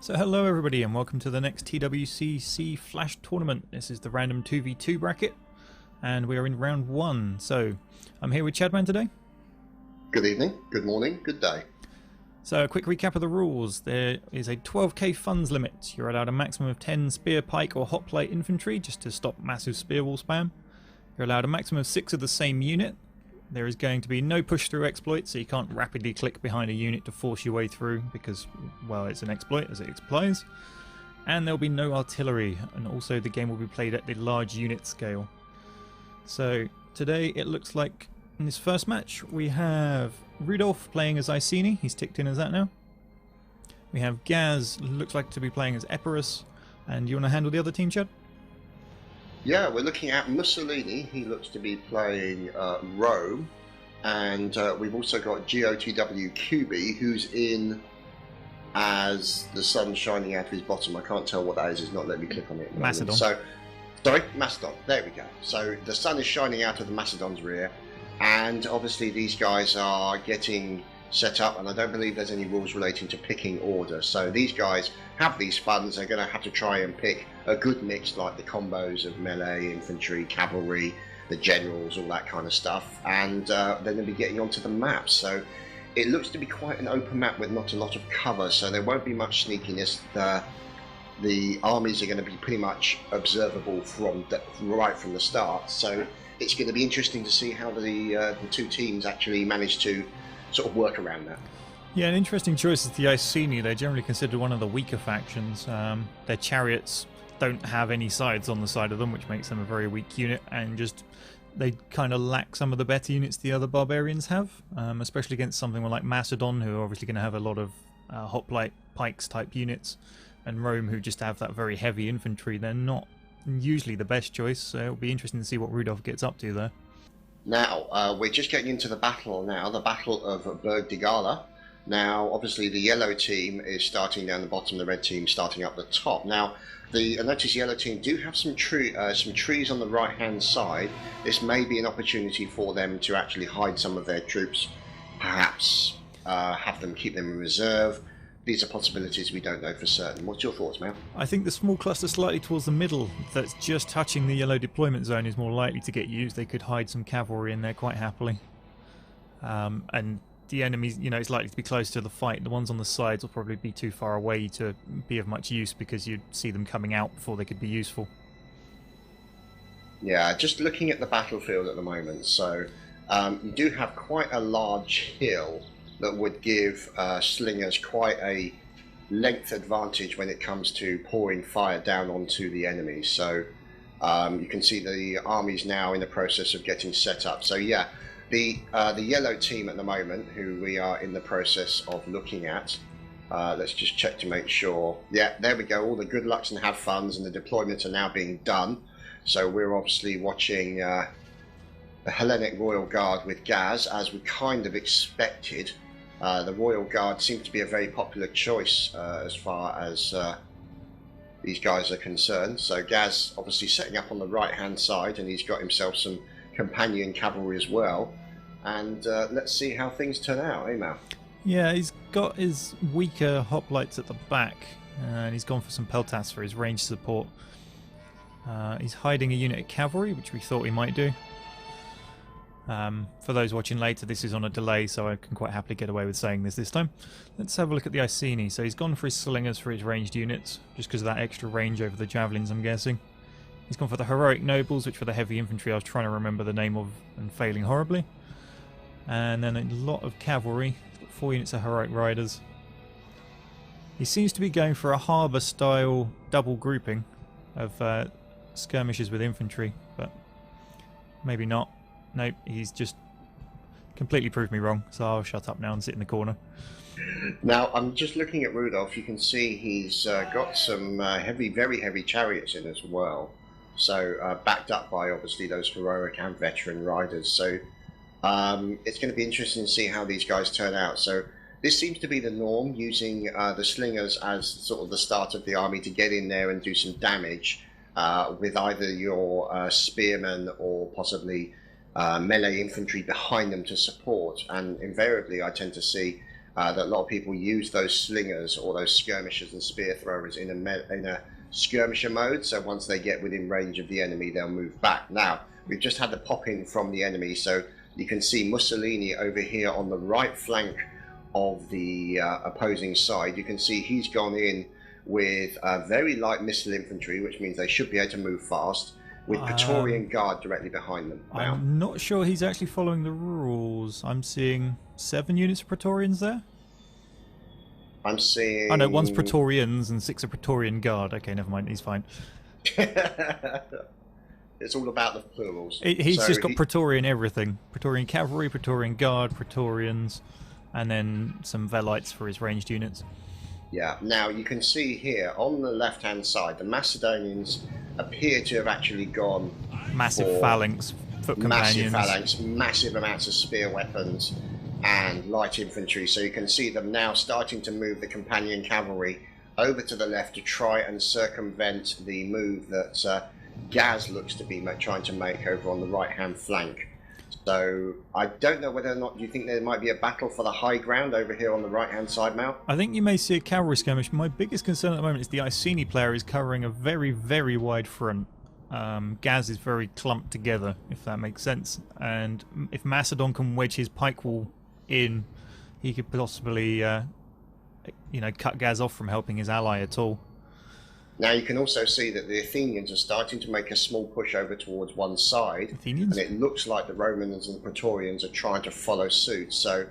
So hello everybody and welcome to the next TWCC Flash tournament. This is the random 2v2 bracket and we are in round 1. So I'm here with Chadman today. Good evening, good morning, good day. So a quick recap of the rules. There is a 12k funds limit. You're allowed a maximum of 10 spear, pike or hoplite infantry just to stop massive spear wall spam. You're allowed a maximum of 6 of the same unit. There is going to be no push through exploit, so you can't rapidly click behind a unit to force your way through because, well, it's an exploit as it implies. And there'll be no artillery, and also the game will be played at the large unit scale. So today it looks like in this first match we have Rudolph playing as Iceni, he's ticked in as that now. We have Gaz, looks like to be playing as Epirus, and you want to handle the other team, Chad? Yeah, we're looking at Mussolini. He looks to be playing Rome. And we've also got GOTWQB, who's in as the sun shining out of his bottom. I can't tell what that is. It's not letting me click on it. Macedon. So, sorry, Macedon. There we go. So the sun is shining out of the Macedon's rear. And obviously these guys are getting set up, and I don't believe there's any rules relating to picking order. So these guys have these funds. They're going to have to try and pick a good mix, like the combos of melee, infantry, cavalry, the generals, all that kind of stuff, and they're going to be getting onto the map. So it looks to be quite an open map with not a lot of cover, so there won't be much sneakiness. The armies are going to be pretty much observable right from the start, so it's going to be interesting to see how the two teams actually manage to sort of work around that. Yeah, an interesting choice is the Iceni. They're generally considered one of the weaker factions. Their chariots don't have any sides on the side of them, which makes them a very weak unit, and just they kind of lack some of the better units the other barbarians have, especially against something like Macedon, who are obviously going to have a lot of hoplite pikes type units, and Rome, who just have that very heavy infantry. They're not usually the best choice, so it'll be interesting to see what Rudolph gets up to there. Now, we're just getting into the battle now, the Battle of Berg de Gala. Now, obviously, the yellow team is starting down the bottom, the red team starting up the top. Now, I notice the yellow team do have some trees on the right-hand side. This may be an opportunity for them to actually hide some of their troops, perhaps keep them in reserve. These are possibilities we don't know for certain. What's your thoughts, Mal? I think the small cluster slightly towards the middle that's just touching the yellow deployment zone is more likely to get used. They could hide some cavalry in there quite happily. And the enemies, it's likely to be close to the fight. The ones on the sides will probably be too far away to be of much use because you'd see them coming out before they could be useful. Yeah, just looking at the battlefield at the moment, so you do have quite a large hill that would give slingers quite a length advantage when it comes to pouring fire down onto the enemy. So you can see the army's now in the process of getting set up. So yeah, the yellow team at the moment, who we are in the process of looking at, let's just check to make sure. Yeah, there we go. All the good lucks and have funs and the deployments are now being done. So we're obviously watching the Hellenic Royal Guard with Gaz, as we kind of expected. The Royal Guard seems to be a very popular choice as far as these guys are concerned. So Gaz obviously setting up on the right hand side, and he's got himself some companion cavalry as well. And let's see how things turn out, eh, Mal? Yeah, he's got his weaker hoplites at the back, and he's gone for some peltas for his range support. He's hiding a unit of cavalry, which we thought he might do. For those watching later, this is on a delay, so I can quite happily get away with saying this time. Let's have a look at the Iceni. So he's gone for his slingers for his ranged units, just because of that extra range over the javelins, I'm guessing. He's gone for the heroic nobles, which were the heavy infantry I was trying to remember the name of and failing horribly. And then a lot of cavalry. He's got 4 units of heroic riders. He seems to be going for a harbour style double grouping of skirmishes with infantry, but maybe not. Nope, he's just completely proved me wrong, so I'll shut up now and sit in the corner. Now, I'm just looking at Rudolph. You can see he's got some very heavy chariots in as well. So, backed up by, obviously, those heroic and veteran riders. So, it's going to be interesting to see how these guys turn out. So, this seems to be the norm, using the slingers as sort of the start of the army to get in there and do some damage with either your spearmen or possibly melee infantry behind them to support. And invariably I tend to see that a lot of people use those slingers or those skirmishers and spear throwers in a skirmisher mode. So once they get within range of the enemy, they'll move back. Now, we've just had the pop in from the enemy, so you can see Mussolini over here on the right flank of the opposing side. You can see he's gone in with very light missile infantry, which means they should be able to move fast, with Praetorian Guard directly behind them. Now, I'm not sure he's actually following the rules. I'm seeing 7 units of Praetorians there. I'm seeing... Oh no, 1's Praetorians and 6 are Praetorian Guard. Okay, never mind, he's fine. It's all about the plurals. He's just got Praetorian everything. Praetorian Cavalry, Praetorian Guard, Praetorians, and then some Velites for his ranged units. Yeah, now you can see here on the left-hand side, the Macedonians appear to have actually gone massive phalanx, foot companions. Massive phalanx, massive amounts of spear weapons and light infantry. So you can see them now starting to move the companion cavalry over to the left to try and circumvent the move that Gaz looks to be trying to make over on the right-hand flank. So I don't know whether or not you think there might be a battle for the high ground over here on the right-hand side, Mal. I think you may see a cavalry skirmish. My biggest concern at the moment is the Iceni player is covering a very, very wide front. Gaz is very clumped together, if that makes sense. And if Macedon can wedge his pike wall in, he could possibly, cut Gaz off from helping his ally at all. Now you can also see that the Athenians are starting to make a small push over towards one side, Athenians? and it looks like the Romans and the Praetorians are trying to follow suit. So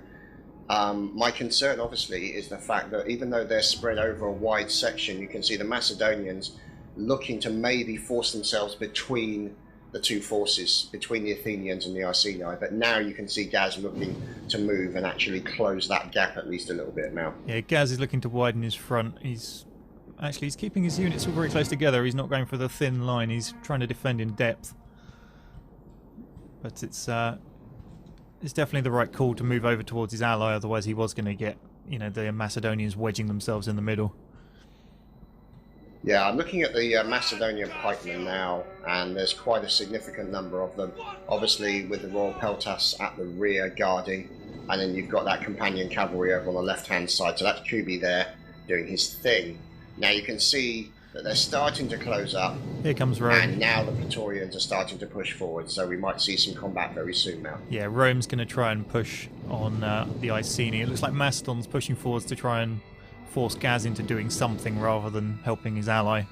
my concern obviously is the fact that even though they're spread over a wide section, you can see the Macedonians looking to maybe force themselves between the two forces, between the Athenians and the Iceni. But now you can see Gaz looking to move and actually close that gap at least a little bit now. Yeah, Gaz is looking to widen his front. He's keeping his units all very close together. He's not going for the thin line. He's trying to defend in depth. But it's definitely the right call to move over towards his ally. Otherwise, he was going to get the Macedonians wedging themselves in the middle. Yeah, I'm looking at the Macedonian pikemen now, and there's quite a significant number of them. Obviously, with the Royal Peltas at the rear guarding, and then you've got that companion cavalry over on the left-hand side. So that's Kubi there doing his thing. Now you can see that they're starting to close up. Here comes Rome. And now the Praetorians are starting to push forward, so we might see some combat very soon now. Yeah, Rome's going to try and push on the Iceni. It looks like Macedon's pushing forwards to try and force Gaz into doing something rather than helping his ally.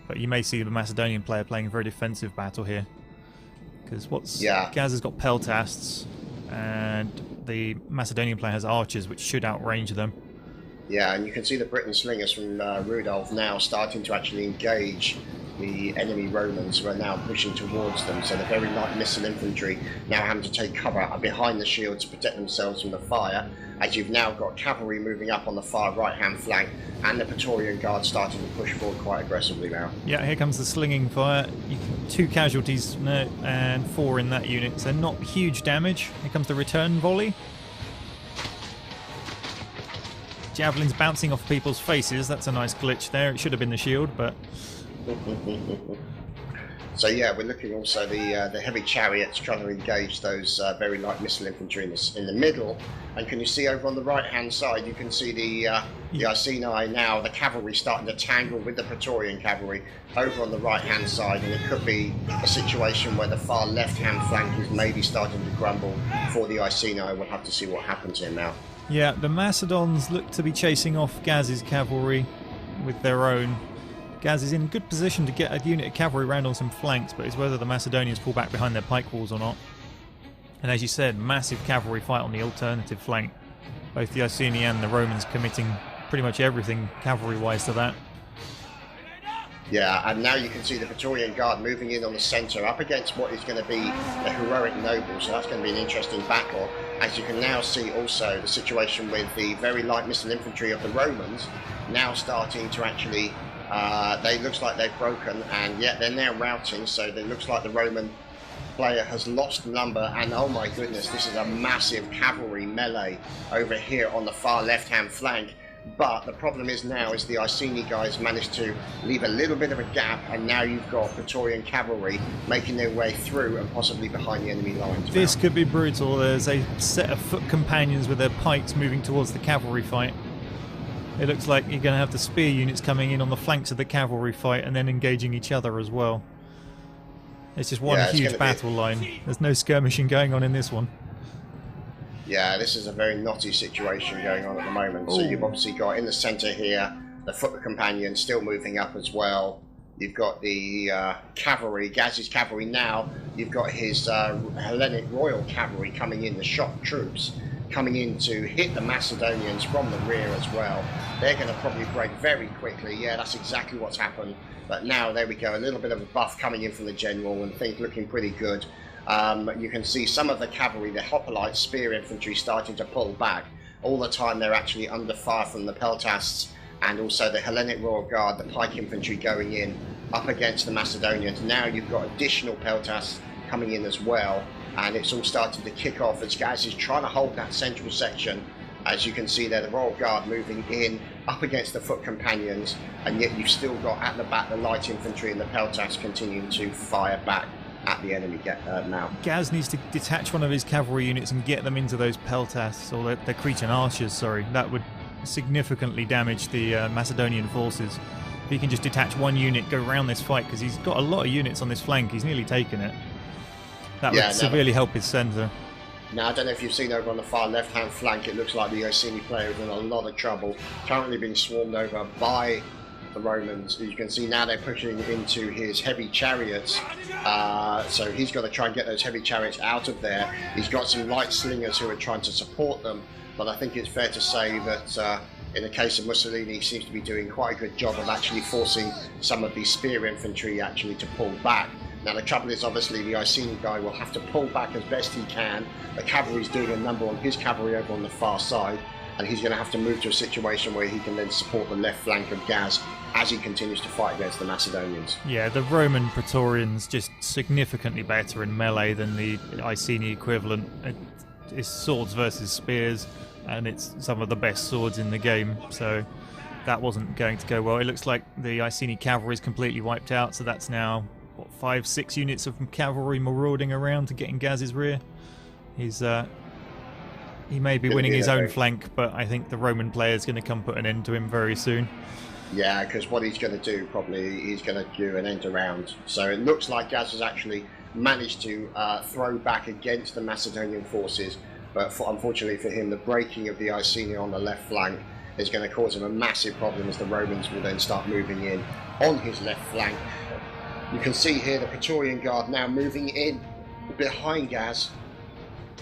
But you may see the Macedonian player playing a very defensive battle here. Because Gaz has got peltasts, and the Macedonian player has archers, which should outrange them. Yeah, and you can see the Briton slingers from Rudolf now starting to actually engage the enemy Romans who are now pushing towards them. So the very light missile infantry now having to take cover behind the shield to protect themselves from the fire, as you've now got cavalry moving up on the far right-hand flank and the Praetorian Guard starting to push forward quite aggressively now. Yeah, here comes the slinging fire. 2 casualties and 4 in that unit, so not huge damage. Here comes the return volley. Javelins bouncing off people's faces. That's a nice glitch there. It should have been the shield, but... So yeah, we're looking also the heavy chariots trying to engage those very light missile infantry in the middle. And can you see over on the right-hand side, you can see the Iceni now, the cavalry starting to tangle with the Praetorian cavalry over on the right-hand side. And it could be a situation where the far left-hand flank is maybe starting to crumble for the Iceni. We'll have to see what happens here now. Yeah, the Macedons look to be chasing off Gaz's cavalry with their own. Gaz is in good position to get a unit of cavalry round on some flanks, but it's whether the Macedonians pull back behind their pike walls or not. And as you said, massive cavalry fight on the alternative flank. Both the Iceni and the Romans committing pretty much everything cavalry-wise to that. Yeah, and now you can see the Praetorian Guard moving in on the centre up against what is going to be a heroic noble, so that's going to be an interesting battle. As you can now see also the situation with the very light missile infantry of the Romans now starting to actually, looks like they've broken, and yet they're now routing, so it looks like the Roman player has lost number, and oh my goodness, this is a massive cavalry melee over here on the far left-hand flank. But the problem is now is the Iceni guys managed to leave a little bit of a gap, and now you've got Praetorian cavalry making their way through and possibly behind the enemy lines. This could be brutal. There's a set of foot companions with their pikes moving towards the cavalry fight. It looks like you're going to have the spear units coming in on the flanks of the cavalry fight and then engaging each other as well. It's just one huge battle line. There's no skirmishing going on in this one. Yeah, this is a very knotty situation going on at the moment. Ooh. So you've obviously got in the centre here the foot companion still moving up as well. You've got the cavalry, Gaz's cavalry now. You've got his Hellenic Royal cavalry coming in, the shock troops coming in to hit the Macedonians from the rear as well. They're going to probably break very quickly. Yeah, that's exactly what's happened. But now, there we go, a little bit of a buff coming in from the general and things looking pretty good. You can see some of the cavalry, the hoplite spear infantry, starting to pull back. All the time they're actually under fire from the peltasts, and also the Hellenic Royal Guard, the pike infantry going in up against the Macedonians. Now you've got additional peltasts coming in as well, and it's all starting to kick off as Gaz is trying to hold that central section. As you can see there, the Royal Guard moving in up against the foot companions, and yet you've still got at the back the light infantry and the peltasts continuing to fire back at the enemy now. Gaz needs to detach one of his cavalry units and get them into those peltasts, or the Cretan archers, sorry. That would significantly damage the Macedonian forces. If he can just detach one unit, go around this fight, because he's got a lot of units on this flank. He's nearly taken it. That would severely help his centre. Now, I don't know if you've seen over on the far left-hand flank, it looks like the Iceni player is in a lot of trouble, currently being swarmed over by the Romans. As you can see now, they're pushing into his heavy chariots, so he's got to try and get those heavy chariots out of there. He's got some light slingers who are trying to support them, but I think it's fair to say that in the case of Mussolini, he seems to be doing quite a good job of actually forcing some of the spear infantry actually to pull back. Now the trouble is, obviously the Iceni guy will have to pull back as best he can. The cavalry's doing a number on his cavalry over on the far side, and he's going to have to move to a situation where he can then support the left flank of Gaz as he continues to fight against the Macedonians. Yeah, the Roman Praetorians just significantly better in melee than the Iceni equivalent. It's swords versus spears, and it's some of the best swords in the game, so that wasn't going to go well. It looks like the Iceni cavalry is completely wiped out, so that's now 5-6 units of cavalry marauding around to get in Gaz's rear. He may be winning his own flank, but I think the Roman player is going to come put an end to him very soon. Yeah, because what he's going to do, probably, he's going to do an end around. So it looks like Gaz has actually managed to throw back against the Macedonian forces, but unfortunately for him, the breaking of the Iceni on the left flank is going to cause him a massive problem, as the Romans will then start moving in on his left flank. You can see here the Praetorian Guard now moving in behind Gaz,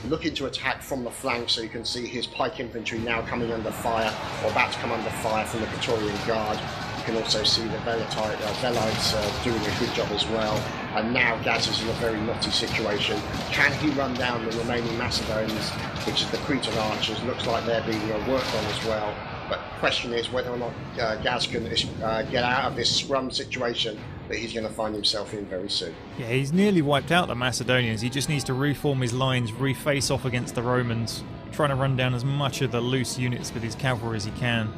looking to attack from the flank. So you can see his pike infantry now coming under fire, or about to come under fire from the Praetorian Guard. You can also see the Velites doing a good job as well. And now Gaz is in a very knotty situation. Can he run down the remaining Macedonians, which is the Cretan archers? Looks like they're being worked on as well. But the question is whether or not Gaz can get out of this scrum situation that he's going to find himself in very soon. Yeah, he's nearly wiped out the Macedonians. He just needs to reform his lines, reface off against the Romans, trying to run down as much of the loose units with his cavalry as he can.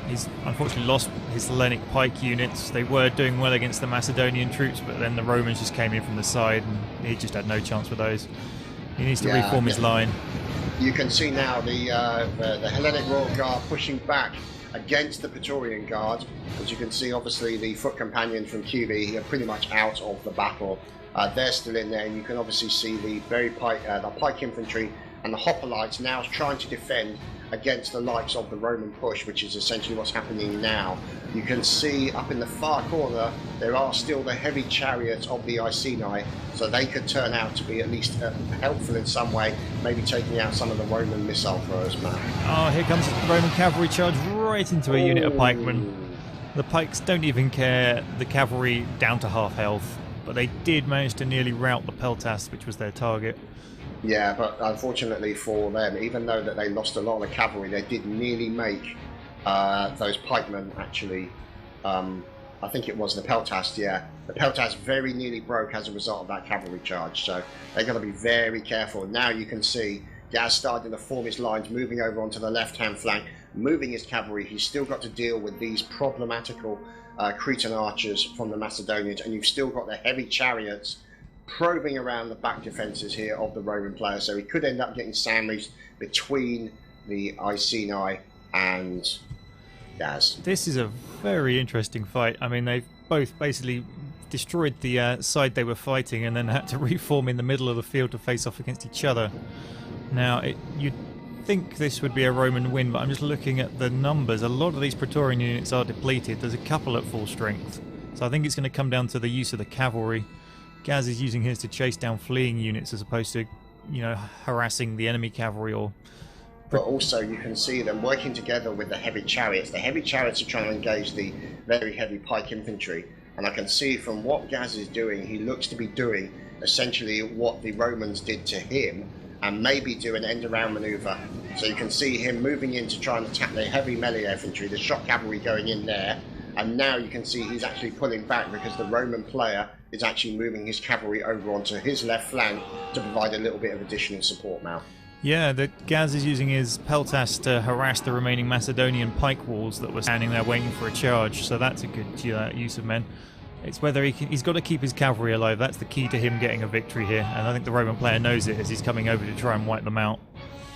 He's unfortunately lost his Hellenic pike units. They were doing well against the Macedonian troops, but then the Romans just came in from the side and he just had no chance with those. He needs to reform his line. You can see now the Hellenic Royal Guard pushing back against the Praetorian Guard. As you can see, obviously the foot companions from QV are pretty much out of the battle. They're still in there, and you can obviously see the pike infantry and the hoplites now trying to defend against the likes of the Roman push, which is essentially what's happening now. You can see up in the far corner there are still the heavy chariots of the Iceni, so they could turn out to be at least helpful in some way, maybe taking out some of the Roman missile throwers, man. Oh, here comes the Roman cavalry charge right into a unit of pikemen. The pikes don't even care, the cavalry down to half health, but they did manage to nearly rout the peltasts, which was their target. Yeah, but unfortunately for them, even though that they lost a lot of the cavalry, they did nearly make those pikemen actually, I think it was the peltast, yeah. The peltast very nearly broke as a result of that cavalry charge, so they've got to be very careful. Now you can see Gaz starting to form his lines, moving over onto the left-hand flank, moving his cavalry. He's still got to deal with these problematical Cretan archers from the Macedonians, and you've still got the heavy chariots probing around the back defences here of the Roman player. So he could end up getting sandwiched between the Iceni and Gaz. This is a very interesting fight. I mean, they've both basically destroyed the side they were fighting and then had to reform in the middle of the field to face off against each other. Now, you'd think this would be a Roman win, but I'm just looking at the numbers. A lot of these Praetorian units are depleted. There's a couple at full strength. So I think it's going to come down to the use of the cavalry. Gaz is using his to chase down fleeing units as opposed to, you know, harassing the enemy cavalry or... But also you can see them working together with the heavy chariots. The heavy chariots are trying to engage the very heavy pike infantry. And I can see from what Gaz is doing, he looks to be doing essentially what the Romans did to him, and maybe do an end-around manoeuvre. So you can see him moving in to try and attack the heavy melee infantry, the shock cavalry going in there, and now you can see he's actually pulling back because the Roman player is actually moving his cavalry over onto his left flank to provide a little bit of additional support now. Yeah, Gaz is using his peltas to harass the remaining Macedonian pike walls that were standing there waiting for a charge, so that's a good use of men. It's whether he's got to keep his cavalry alive. That's the key to him getting a victory here, and I think the Roman player knows it as he's coming over to try and wipe them out.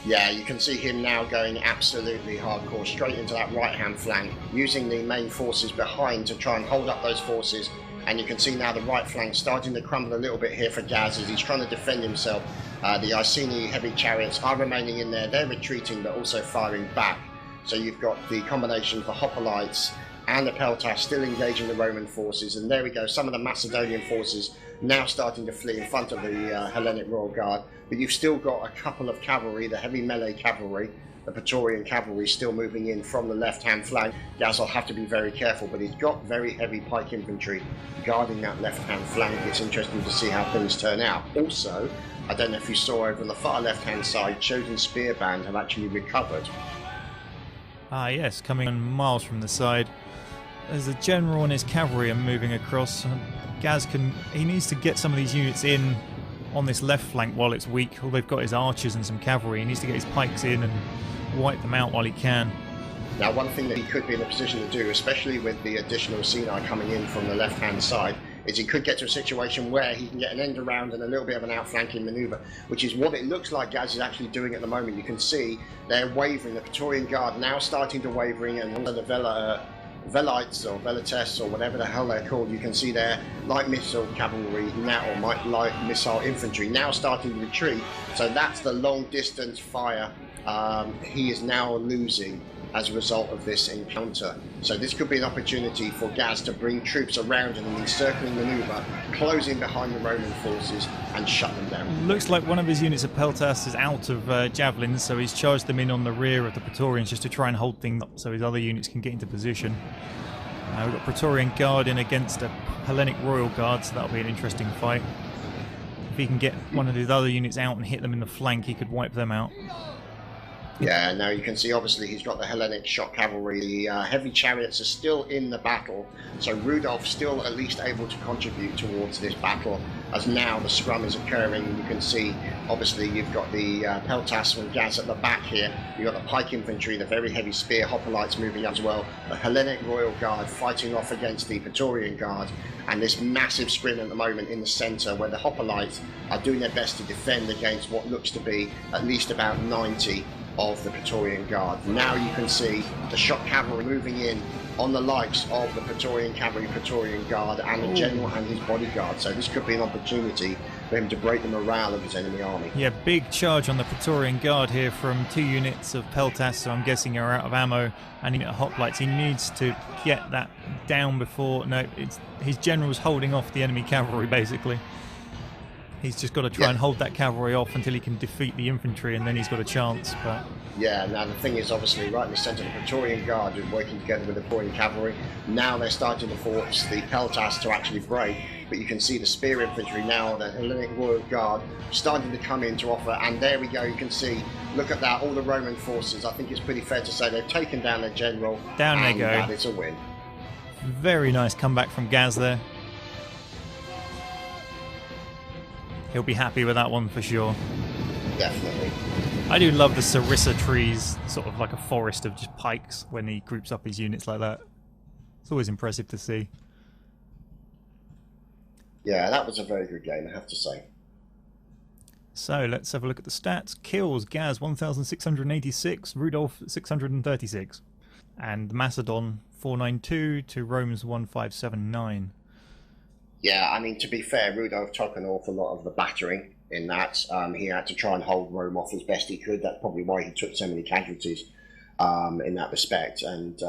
Yeah, you can see him now going absolutely hardcore, straight into that right-hand flank, using the main forces behind to try and hold up those forces. And you can see now the right flank starting to crumble a little bit here for Gaz as he's trying to defend himself. The Iceni heavy chariots are remaining in there. They're retreating, but also firing back. So you've got the combination of the hoplites and the peltas still engaging the Roman forces. And there we go, some of the Macedonian forces now starting to flee in front of the Hellenic Royal Guard. But you've still got a couple of cavalry, the heavy melee cavalry, the Praetorian cavalry still moving in from the left-hand flank. Gaz will have to be very careful, but he's got very heavy pike infantry guarding that left-hand flank. It's interesting to see how things turn out. Also, I don't know if you saw over on the far left-hand side, Chosen Spear Band have actually recovered. Ah yes, coming miles from the side. As the general and his cavalry are moving across, Gaz he needs to get some of these units in on this left flank while it's weak. All they've got is archers and some cavalry. He needs to get his pikes in and wipe them out while he can. Now, one thing that he could be in a position to do, especially with the additional Iceni coming in from the left-hand side, is he could get to a situation where he can get an end around and a little bit of an outflanking manoeuvre, which is what it looks like Gaz is actually doing at the moment. You can see they're wavering, the Praetorian Guard now starting to wavering, and the Velites or Velites or whatever the hell they're called, you can see their light missile cavalry now, or light missile infantry now starting to retreat. So that's the long distance fire he is now losing as a result of this encounter. So this could be an opportunity for Gaz to bring troops around in an encircling manoeuvre, closing behind the Roman forces and shut them down. Looks like one of his units of peltas is out of javelins, so he's charged them in on the rear of the Praetorians just to try and hold things up so his other units can get into position. We've got Praetorian Guard in against a Hellenic Royal Guard, so that'll be an interesting fight. If he can get one of his other units out and hit them in the flank, he could wipe them out. Yeah, now you can see obviously he's got the Hellenic shock cavalry. The heavy chariots are still in the battle, so Rudolph's still at least able to contribute towards this battle as now the scrum is occurring. You can see obviously you've got the peltas from Gaz at the back here. You've got the pike infantry, the very heavy spear hoplites moving up as well. The Hellenic Royal Guard fighting off against the Praetorian Guard, and this massive sprint at the moment in the centre where the hoplites are doing their best to defend against what looks to be at least about 90 of the Praetorian Guard. Now you can see the shock cavalry moving in on the likes of the Praetorian cavalry, Praetorian Guard, and the general and his bodyguard. So this could be an opportunity for him to break the morale of his enemy army. Yeah, big charge on the Praetorian Guard here from 2 units of peltas, so I'm guessing are out of ammo, and unit of hoplites. He needs to get that down before... No, his general's holding off the enemy cavalry, basically. He's just got to try and hold that cavalry off until he can defeat the infantry, and then he's got a chance. But yeah, now the thing is, obviously, right in the centre, the Praetorian Guard is working together with the Praetorian cavalry. Now they're starting to force the peltas to actually break, but you can see the spear infantry now, the Hellenic Royal Guard, starting to come in to offer. And there we go, you can see, look at that, all the Roman forces. I think it's pretty fair to say they've taken down their general. Down they go. That is a win. Very nice comeback from Gaz there. He'll be happy with that one for sure. definitely. I do love the Sarissa trees, sort of like a forest of just pikes when he groups up his units like that. It's always impressive to see. Yeah, that was a very good game, I have to say. So let's have a look at the stats. Kills, Gaz 1,686, Rudolph 636. And Macedon 492 to Rome's 1579. Yeah, I mean, to be fair, Rudolph took an awful lot of the battering in that. He had to try and hold Rome off as best he could. That's probably why he took so many casualties in that respect. And,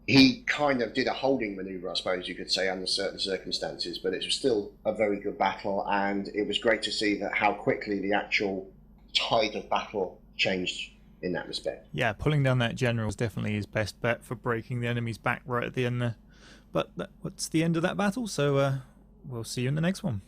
he kind of did a holding maneuver, I suppose you could say, under certain circumstances, but it was still a very good battle, and it was great to see that how quickly the actual tide of battle changed in that respect. Yeah, pulling down that general is definitely his best bet for breaking the enemy's back right at the end there. But that's the end of that battle, so we'll see you in the next one.